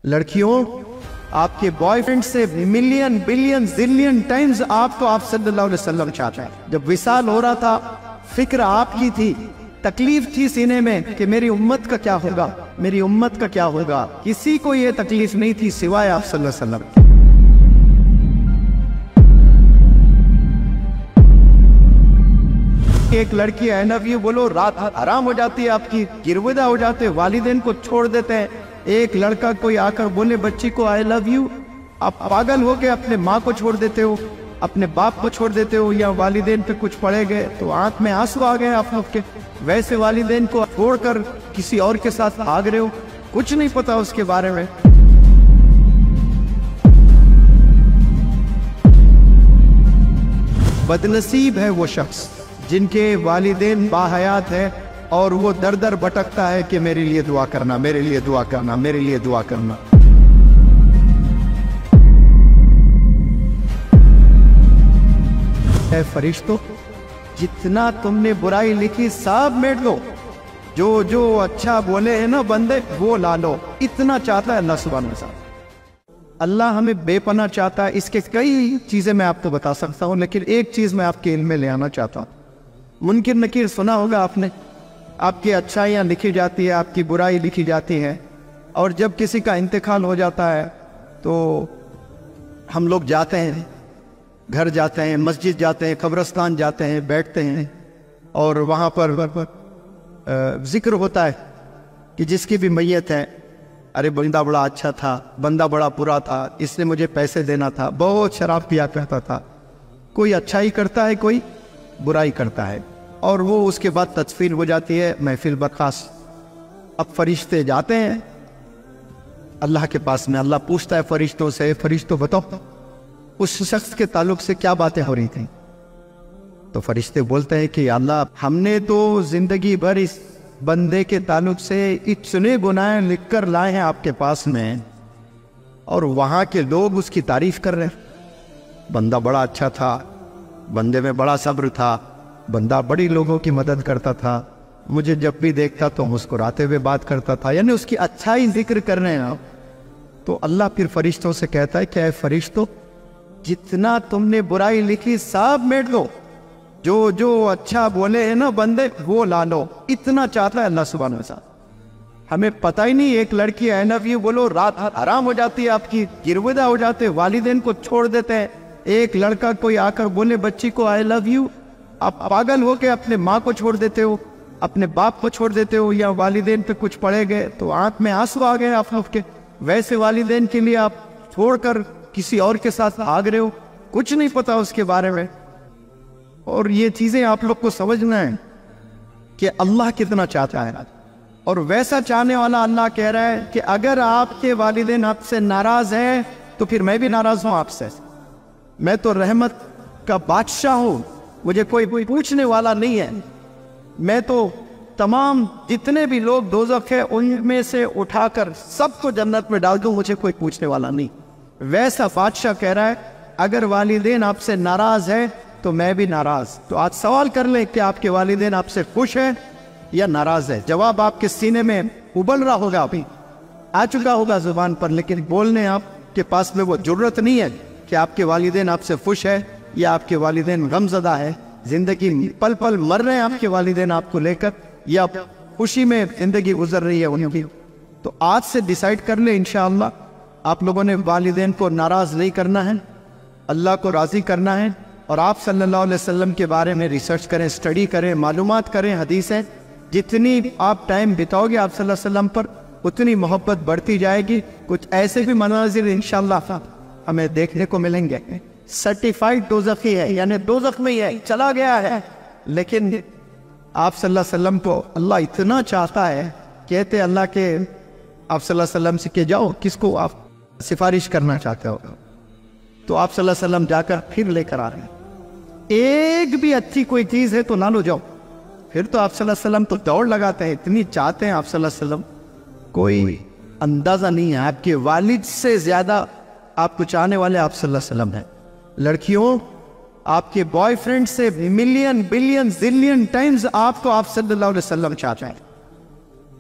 लड़कियों, आपके बॉयफ्रेंड से मिलियन बिलियन जिलियन टाइम्स आपको आप सल्लल्लाहु अलैहि वसल्लम चाहते हैं। जब विसाल हो रहा था, फिक्र आपकी थी, तकलीफ थी सीने में कि मेरी उम्मत का क्या होगा, मेरी उम्मत का क्या होगा। किसी को ये तकलीफ नहीं थी सिवाय आप सल्लल्लाहु अलैहि वसल्लम। एक लड़की आई लव यू बोलो, रात हराम हो जाती है आपकी, गिरविदा हो जाते, वालिदैन को छोड़ देते हैं। एक लड़का कोई आकर बोले बच्ची को आई लव यू, आप पागल हो के अपने माँ को छोड़ देते हो, अपने बाप को छोड़ देते हो, या वालिदैन पे कुछ पड़े गए तो आंख में आंसू आ गए आप लोग के। वैसे वालिदैन को छोड़कर किसी और के साथ भाग रहे हो, कुछ नहीं पता उसके बारे में। बदनसीब है वो शख्स जिनके वालिदैन बाहयात है और वो दर दर भटकता है कि मेरे लिए दुआ करना, मेरे लिए दुआ करना, मेरे लिए दुआ करना। ऐ फरिश्तों, जितना तुमने बुराई लिखी सब मेट लो, जो जो अच्छा बोले हैं ना बंदे वो ला लो। इतना चाहता है अल्लाह सुब्हानहू व तआला। अल्लाह हमें बेपनाह चाहता है। इसके कई चीजें मैं आपको बता सकता हूँ, लेकिन एक चीज मैं आपके इल्म में ले आना चाहता हूँ। मुनकिर नकीर सुना होगा आपने, आपकी अच्छाइयाँ लिखी जाती है, आपकी बुराई लिखी जाती है, और जब किसी का इंतकाल हो जाता है तो हम लोग जाते हैं, घर जाते हैं, मस्जिद जाते हैं, कब्रिस्तान जाते हैं, बैठते हैं, और वहाँ पर जिक्र होता है कि जिसकी भी मैयत है, अरे बंदा बड़ा अच्छा था, बंदा बड़ा बुरा था, इसने मुझे पैसे देना था, बहुत शराब पिया करता था। कोई अच्छाई करता है, कोई बुराई करता है, और वो उसके बाद तस्वीर हो जाती है, महफिल बर्खास्त। अब फरिश्ते जाते हैं अल्लाह के पास में, अल्लाह पूछता है फरिश्तों से, फरिश्तों बताओ उस शख्स के ताल्लुक से क्या बातें हो रही थी। तो फरिश्ते बोलते हैं कि अल्लाह, हमने तो जिंदगी भर इस बंदे के ताल्लुक से इतने गुनाह लिख कर लाए हैं आपके पास में, और वहाँ के लोग उसकी तारीफ कर रहे हैं। बंदा बड़ा अच्छा था, बंदे में बड़ा सब्र था, बंदा बड़ी लोगों की मदद करता था, मुझे जब भी देखता तो मुस्कुराते हुए बात करता था, यानी उसकी अच्छाई जिक्र कर रहे हैं। तो अल्लाह फिर फरिश्तों से कहता है कि ऐ फरिश्तों, जितना तुमने बुराई लिखी सब मेट लो, जो जो अच्छा बोले हैं ना बंदे वो ला लो। इतना चाहता है अल्लाह सुब्हानहू व तआला। हमें पता ही नहीं, एक लड़की आई लव यू बोलो, रात हराम हो जाती है आपकी, गिरविदा हो जाते, वालिदैन को छोड़ देते हैं। एक लड़का कोई आकर बोले बच्ची को आई लव यू, आप पागल हो के अपने माँ को छोड़ देते हो, अपने बाप को छोड़ देते हो, या वालिदैन पे कुछ पड़े गए तो आंख में आंसू आ गए आप लोग के। वैसे वालिदैन के लिए आप छोड़कर किसी और के साथ भाग रहे हो, कुछ नहीं पता उसके बारे में। और ये चीजें आप लोग को समझना है कि अल्लाह कितना चाहता है, और वैसा चाहने वाला अल्लाह कह रहा है कि अगर आपके वालिदैन आपसे नाराज हैं तो फिर मैं भी नाराज हूं आपसे। मैं तो रहमत का बादशाह हूं, मुझे कोई पूछने वाला नहीं है। मैं तो तमाम जितने भी लोग दोज़ख है उनमें से उठाकर सबको जन्नत में डाल दूं, मुझे कोई पूछने वाला नहीं। वैसा बादशाह कह रहा है अगर वालिदैन आपसे नाराज है तो मैं भी नाराज। तो आज सवाल कर लें कि आपके वालिदैन आपसे खुश है या नाराज है। जवाब आपके सीने में उबल रहा होगा, अभी आ चुका होगा जुबान पर, लेकिन बोलने आपके पास में वो जुर्रत नहीं है कि आपके वालिदैन आपसे खुश है या आपके वालिदैन गमज़दा है। जिंदगी पल पल मर रहे हैं आपके वालिदैन आपको लेकर, या खुशी में जिंदगी गुजर रही है उनकी। तो आज से डिसाइड कर ले इंशाअल्लाह आप लोगों ने वालिदैन को नाराज नहीं करना है, अल्लाह को राजी करना है। और आप सल्लल्लाहु अलैहि वसल्लम के बारे में रिसर्च करें, स्टडी करें, मालूमात करें, हदीसें। जितनी आप टाइम बिताओगे आप सल्लल्लाहु अलैहि वसल्लम पर, उतनी मोहब्बत बढ़ती जाएगी। कुछ ऐसे भी मनाजिर इंशाअल्लाह हमें देखने को मिलेंगे। सर्टिफाइड दोज़खी है, यानी दोज़ख में ही है, चला गया है, लेकिन आप सल्लल्लाहु अलैहि वसल्लम को अल्लाह इतना चाहता है, कहते अल्लाह के आप सल्लल्लाहु अलैहि वसल्लम से के जाओ, किसको आप सिफारिश करना चाहते हो, तो आप सल्लल्लाहु अलैहि वसल्लम जाकर फिर लेकर आ रहे हैं। एक भी अच्छी कोई चीज़ है तो ना लो जाओ, फिर तो आप सल्लल्लाहु अलैहि वसल्लम तो दौड़ लगाते हैं, इतनी चाहते हैं आप सल्लल्लाहु अलैहि वसल्लम, कोई अंदाज़ा नहीं है। आपके वालिद से ज़्यादा आपको चाहने वाले आप सल्लल्लाहु अलैहि वसल्लम हैं। लड़कियों, आपके बॉयफ्रेंड से मिलियन बिलियन जिलियन टाइम्स आपको आप सल्लल्लाहु अलैहि वसल्लम चाहते हैं।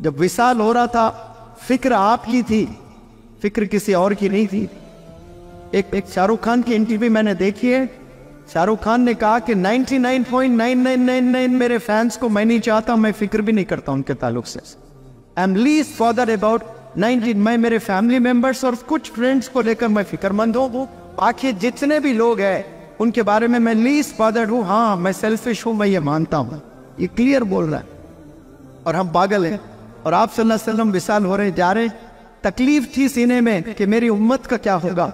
जब विसाल हो रहा था, फिक्र आपकी थी, فکر کسی اور کی نہیں تھی. ایک شاہ رخ خان کی انٹرویو میں نے دیکھی ہے. شاہ رخ خان نے کہا کہ 99.9999 میرے فینس کو میں نہیں چاہتا, میں فکر بھی نہیں کرتا ان کے تعلق سے. I am least bothered about 19. میں میرے فیملی ممبرس اور کچھ فرینڈس کو لے کر میں فکر مند ہوں. باقی جتنے بھی لوگ ہیں ان کے بارے میں لیسٹ bothered ہوں. ہاں میں سیلفش ہوں, میں یہ مانتا ہوں. یہ کلیئر بول رہا ہے. اور ہم پاگل ہیں. اور آپ صلی اللہ علیہ وسلم وصال ہو رہے جا رہے. تکلیف تھی سینے میں کہ میری امت کا کیا ہوگا,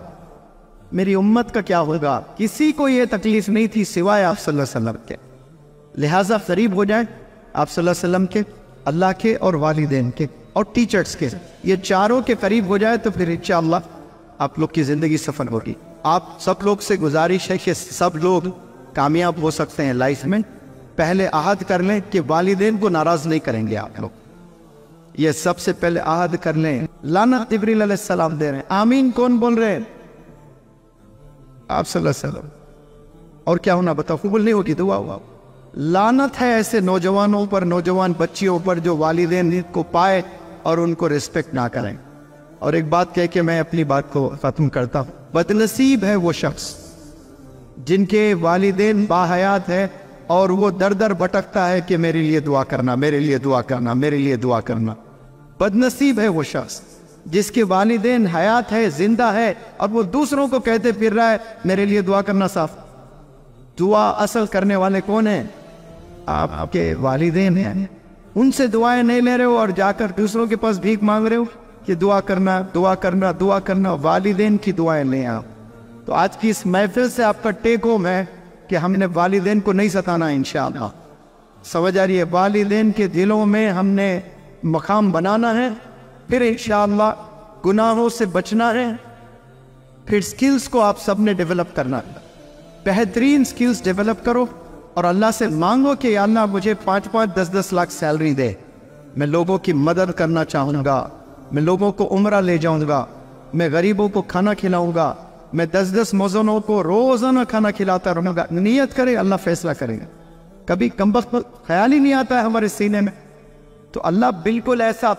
میری امت کا کیا ہوگا. کسی کو یہ تکلیف نہیں تھی سوائے آپ صلی اللہ علیہ وسلم کے. لہٰذا قریب ہو جائیں آپ صلی اللہ علیہ وسلم کے, اللہ کے اور والدین کے اور ٹیچرز کے. یہ چاروں کے قریب ہو جائے تو پھر انشاءاللہ آپ لوگ کی زندگی سفل ہوگی. آپ سب لوگ سے گزارش ہے کہ سب لوگ کامیاب ہو سکتے ہیں لائف میں. پہلے عہد کر لیں کہ والدین کو ناراض نہیں کریں گے آپ لوگ. یہ سب سے پہلے عہد کر لیں. لعنت جبریل علیہ السلام دے رہے ہیں. آمین کون بول رہے ہیں؟ آپ صلی اللہ علیہ وسلم. اور کیا ہونا بتاؤ؟ قبول نہیں ہوگی دعا. ہوا لعنت ہے ایسے نوجوانوں پر, نوجوان بچیوں پر جو والدین کو پائے اور ان کو رسپیکٹ نہ کریں. اور ایک بات کہہ کے میں اپنی بات کو ختم کرتا ہوں. بدنصیب ہے وہ شخص جن کے والدین باحیات ہے اور وہ در در بھٹکتا ہے کہ میرے لیے دعا کرنا, میرے لیے دعا کرنا, میرے لیے دعا کرنا. بدنصیب ہے وہ شخص جس کے والدین حیات ہے, زندہ ہے, اور وہ دوسروں کو کہتے پھر رہا ہے میرے لیے دعا کرنا. صاف دعا اصل کرنے والے کون ہیں؟ آپ کے والدین ہیں. ان سے دعائیں نہیں لے رہے ہو اور جا کر دوسروں کے پاس بھیک مانگ رہے ہو کہ دعا کرنا, دعا کرنا, دعا کرنا. والدین کی دعائیں لیں آپ. تو آج کی اس محفل سے آپ کا ٹیک ہوم ہے کہ ہم نے والدین کو نہیں ستانا انشاءاللہ. سمجھ آ رہی ہے؟ والدین کے دلوں میں ہم نے مقام بنانا ہے. پھر انشاءاللہ گناہوں سے بچنا ہے. پھر سکلز کو آپ سب نے ڈیولپ کرنا ہے. بہترین سکلز ڈیولپ کرو اور اللہ سے مانگو کہ یا اللہ مجھے 5-5, 10-10 لاکھ سیلری دے. میں لوگوں کی مدد کرنا چاہوں گا, میں لوگوں کو عمرہ لے جاؤں گا, میں غریبوں کو کھانا کھلاؤں گا, میں 10-10 مؤذنوں کو روزانہ کھانا کھلاتا رہوں گا. نیت کرے, اللہ فیصلہ کرے گا. کبھی کمبخت خیال ہی نہیں آتا ہے ہمارے سینے میں. تو اللہ بالکل ایسا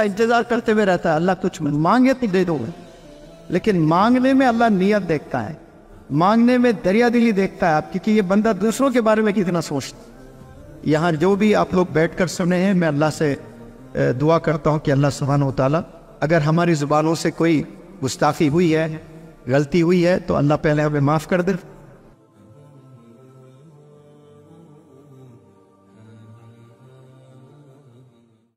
انتظار کرتے ہوئے رہتا ہے. اللہ کچھ مانگے تو دے دو, لیکن مانگنے میں اللہ نیت دیکھتا ہے, مانگنے میں دریا دلی دیکھتا ہے آپ, کیونکہ یہ بندہ دوسروں کے بارے میں کتنا سوچتا. یہاں جو بھی آپ لوگ بیٹھ کر سنے ہیں, میں اللہ سے دعا کرتا ہوں کہ اللہ سبحانہ و تعالیٰ اگر ہماری زبانوں سے کوئی گستاخی ہوئی ہے, غلطی ہوئی ہے, تو اللہ پہلے ہمیں معاف کر دے.